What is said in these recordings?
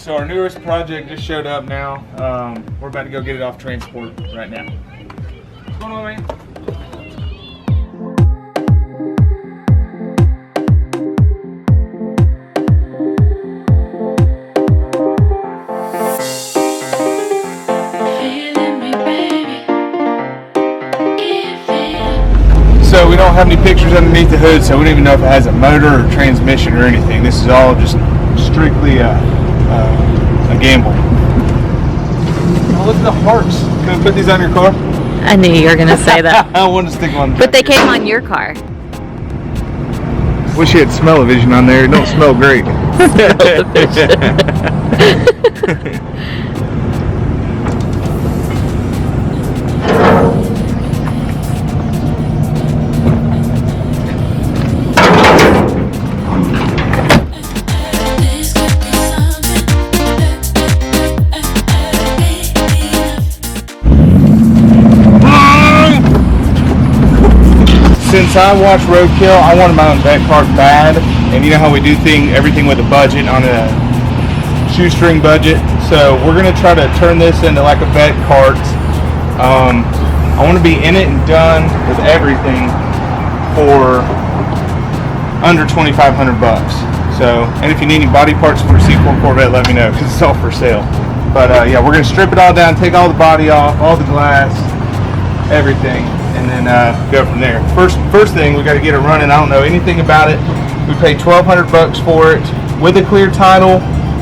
So our newest project just showed up now. We're about to go get it off transport right now. What's going on, man? So we don't have any pictures underneath the hood, so we don't even know if it has a motor or transmission or anything. This is all just strictly a gamble. Oh, look at the hearts. Can we put these on your car? I knew you were going to say that. I wanted to stick one. But they came on your car. Wish you had smell-o-vision on there. It don't smell great. Since I watched Roadkill, I wanted my own Vette Kart bad, and you know how we do everything with a budget on a shoestring budget. So we're gonna try to turn this into like a Vette Kart. I want to be in it and done with everything for under $2,500 bucks. So, and if you need any body parts for a C4 Corvette, let me know because it's all for sale. But yeah, we're gonna strip it all down, take all the body off, all the glass, everything. And then go from there. First thing, we got to get it running. I don't know anything about it. We paid $1,200 bucks for it with a clear title,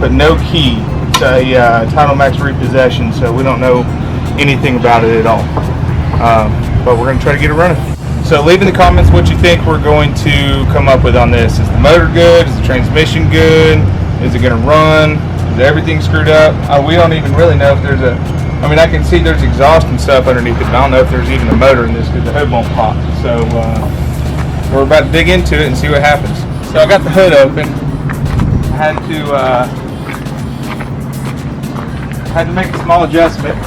but no key. It's a title max repossession, so we don't know anything about it at all. But we're going to try to get it running. So leave in the comments what you think we're going to come up with on this. Is the motor good? Is the transmission good? Is it going to run? Is everything screwed up? We don't even really know if there's I mean, I can see there's exhaust and stuff underneath it, but I don't know if there's even a motor in this because the hood won't pop. So we're about to dig into it and see what happens. So I got the hood open. I had to make a small adjustment,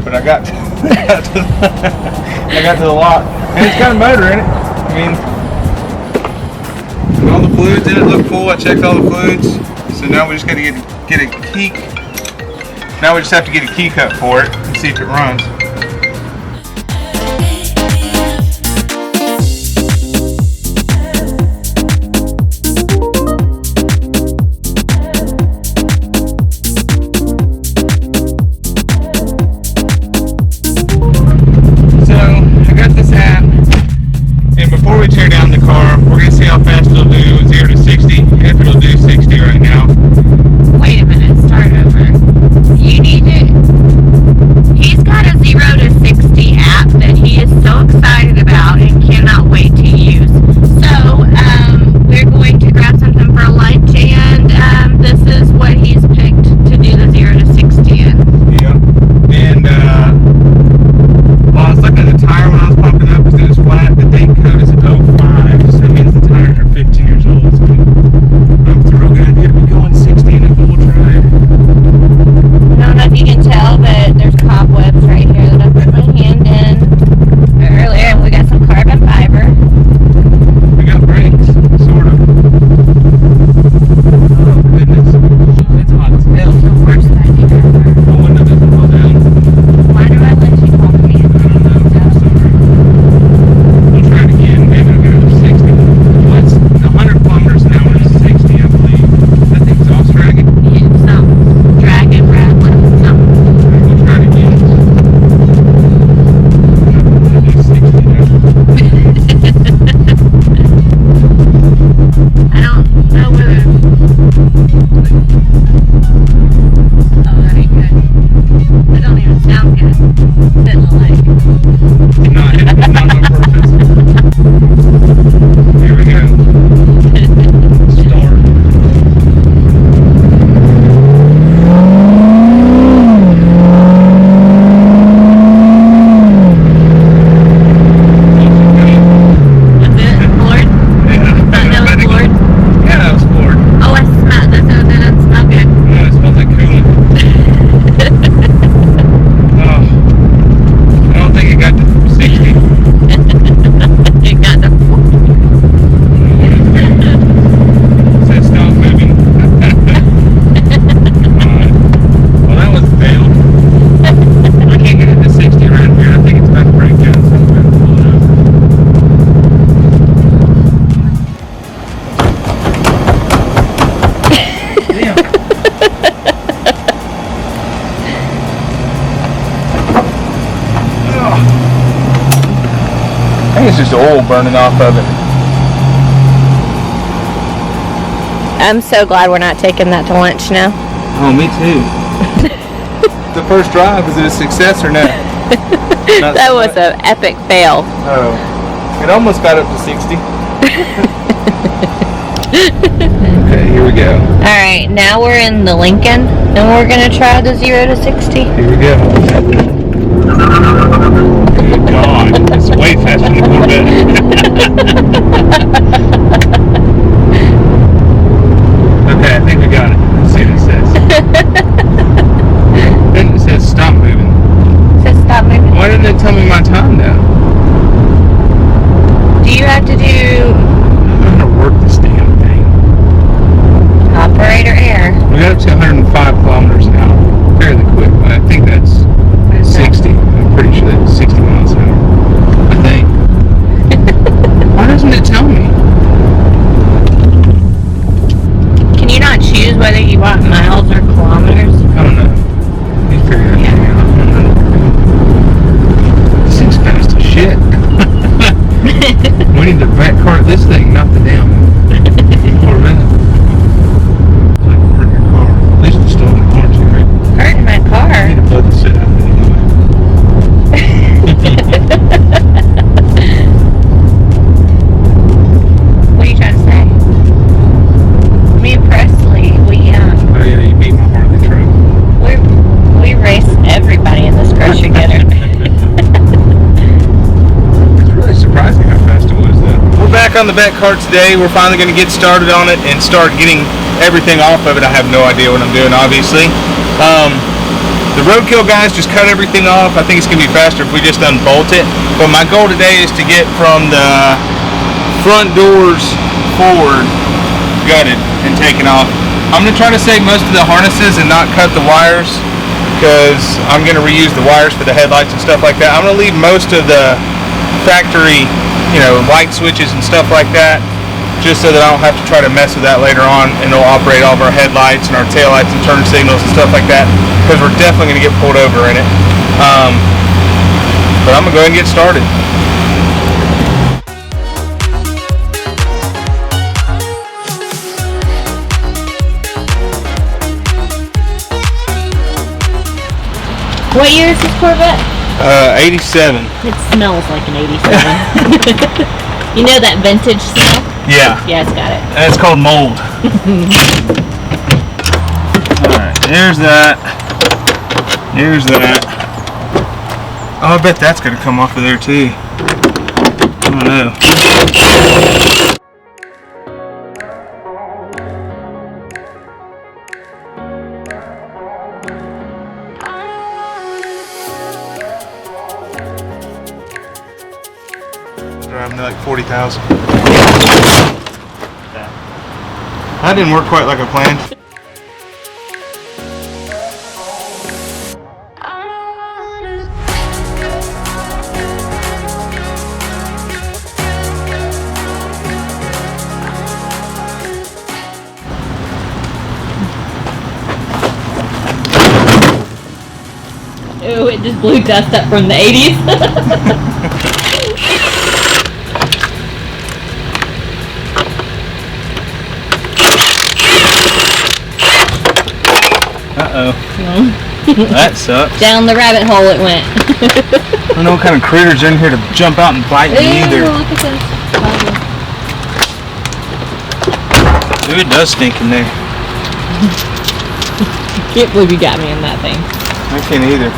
but I got I got to the lock, and it's got a motor in it. I mean, all the fluids in it look full. I checked all the fluids, so now we just got to get a key. Now we just have to get a key cut for it and see if it runs. So I got this app, and before we tear down the car, we're going to see how fast it'll do 0 to 60. If it'll do 60 right now. Wait a minute, start over. You need it. He's got a 0 it's just oil burning off of it. I'm so glad we're not taking that to lunch now. Oh, me too. The first drive, was it a success or no? That was an epic fail. Oh, it almost got up to 60. Okay, here we go. Alright, now we're in the Lincoln, and we're going to try the 0 to 60. Here we go. Good God, it's way faster than the Corvette. Okay, I think we got it. Let's see what it says. Then it says stop moving. It says stop moving. Why didn't it tell me my time though? Do you have to do I'm gonna work this damn thing. operator air? We got up to 105 kilometers an hour. Fairly quick, but I think that's 60. I'm pretty sure that's 60 miles an hour. I think. Why doesn't it tell me? Can you not choose whether you want miles or kilometers? I don't know. You figure that thing out. This thing's fast as shit. We need to Vette Kart this thing, not the damn Corvette. It's like we're in your car. At least it's still in the car too, right? Hurt in my I car. need to plug the shit out of it anyway. What are you trying to say? Me and Presley, Oh yeah, you beat my Harley truck. we race everybody in this crush together. It's really surprising how fast it was though. We're back on the Vette Kart today. We're finally going to get started on it and start getting everything off of it. I have no idea what I'm doing, obviously. The Roadkill guys just cut everything off. I think it's going to be faster if we just unbolt it. But my goal today is to get from the front doors forward gutted and taken off. I'm going to try to save most of the harnesses and not cut the wires because I'm going to reuse the wires for the headlights and stuff like that. I'm going to leave most of the factory, light switches and stuff like that just so that I don't have to try to mess with that later on, and it'll operate all of our headlights and our taillights and turn signals and stuff like that because we're definitely going to get pulled over in it. But I'm going to go ahead and get started. What year is this Corvette? 87. It smells like an 87. You know that vintage smell? Yeah. Yeah, it's got it. That's called mold. Alright, there's that. There's that. Oh, I bet that's going to come off of there too. I don't know. Driving to like 40,000. That didn't work quite like I planned. Ooh, it just blew dust up from the 80s. Uh-oh. That sucks. Down the rabbit hole it went. I don't know what kind of critters are in here to jump out and bite me either. Look at this. Ooh, it does stink in there. Can't believe you got me in that thing. I can't either.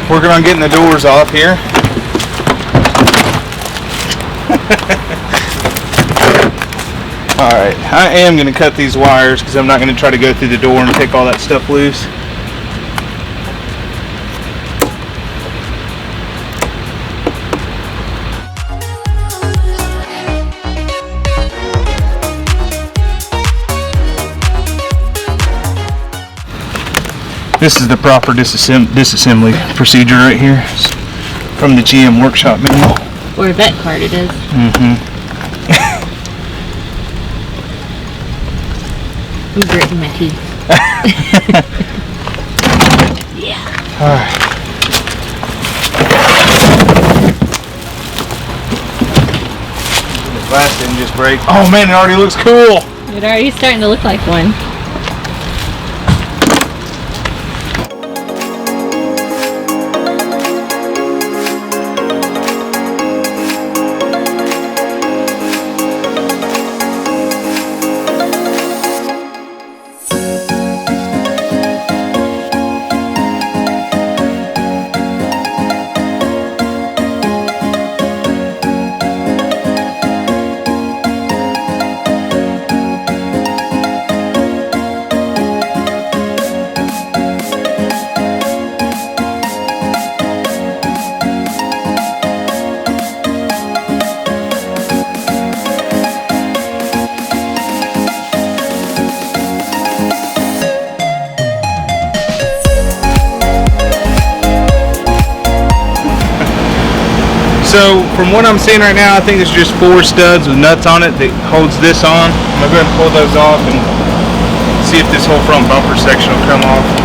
Working on getting the doors off here. Alright, I am going to cut these wires because I'm not going to try to go through the door and pick all that stuff loose. This is the proper disassembly procedure right here. It's from the GM workshop manual. Or Vette Kart it is. I'm gritting my teeth. Yeah. Alright. The glass didn't just break. Oh man, it already looks cool. It's already starting to look like one. So from what I'm seeing right now, I think it's just 4 studs with nuts on it that holds this on. I'm gonna go ahead and pull those off and see if this whole front bumper section will come off.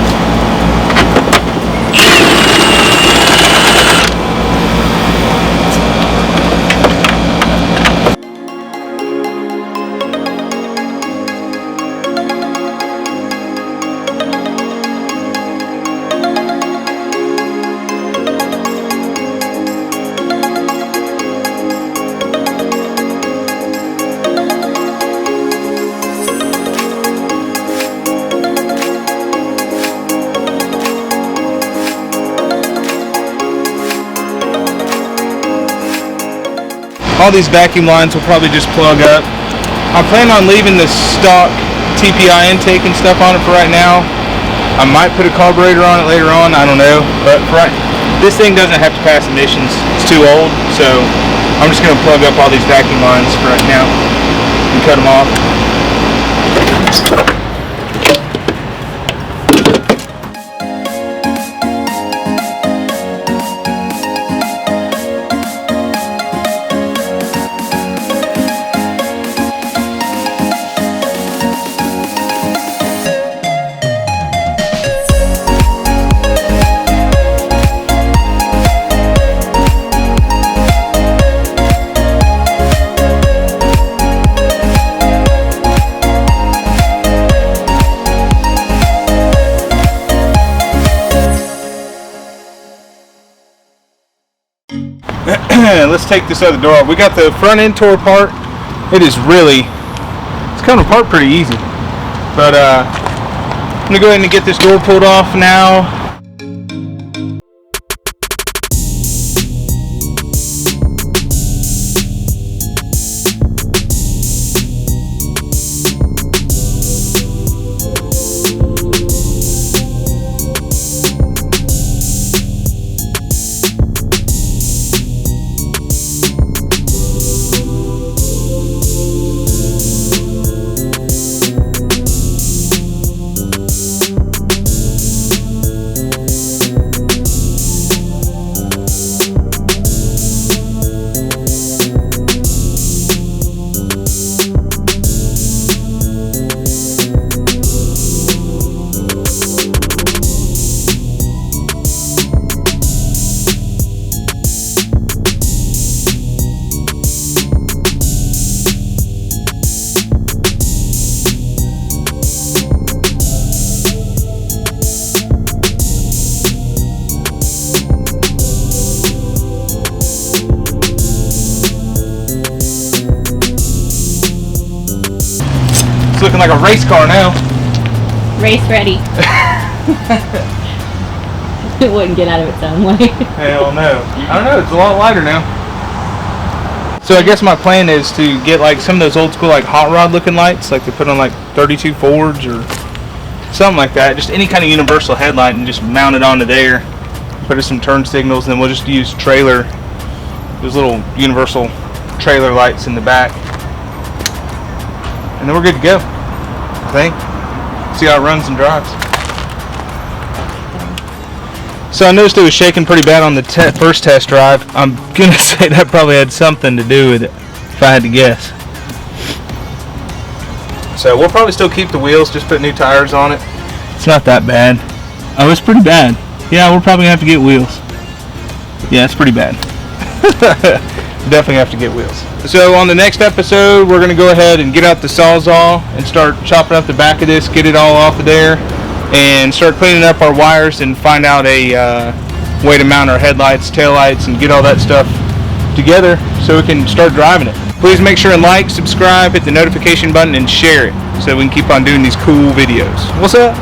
All these vacuum lines will probably just plug up. I plan on leaving the stock TPI intake and stuff on it for right now. I might put a carburetor on it later on, I don't know. But for right, this thing doesn't have to pass emissions. It's too old, so I'm just going to plug up all these vacuum lines for right now and cut them off. Let's take this other door off. We got the front end tore apart. It's coming apart pretty easy. But I'm gonna go ahead and get this door pulled off now. It's looking like a race car now. Race ready. It wouldn't get out of its own way. Hell no. I don't know, it's a lot lighter now. So I guess my plan is to get like some of those old school like hot rod looking lights, like they put on like 32 Fords or something like that. Just any kind of universal headlight and just mount it onto there. Put in some turn signals, and then we'll just use those little universal trailer lights in the back. And then we're good to go, I think. See how it runs and drives. So I noticed it was shaking pretty bad on the first test drive. I'm gonna say that probably had something to do with it, if I had to guess. So we'll probably still keep the wheels, just put new tires on it. It's not that bad. Oh, it's pretty bad. Yeah, we're probably gonna have to get wheels. Yeah, it's pretty bad. Definitely have to get wheels. So on the next episode, we're gonna go ahead and get out the Sawzall and start chopping up the back of this, get it all off of there, and start cleaning up our wires and find out a way to mount our headlights, taillights, and get all that stuff together so we can start driving it. Please make sure and like, subscribe, hit the notification button, and share it so we can keep on doing these cool videos. What's up?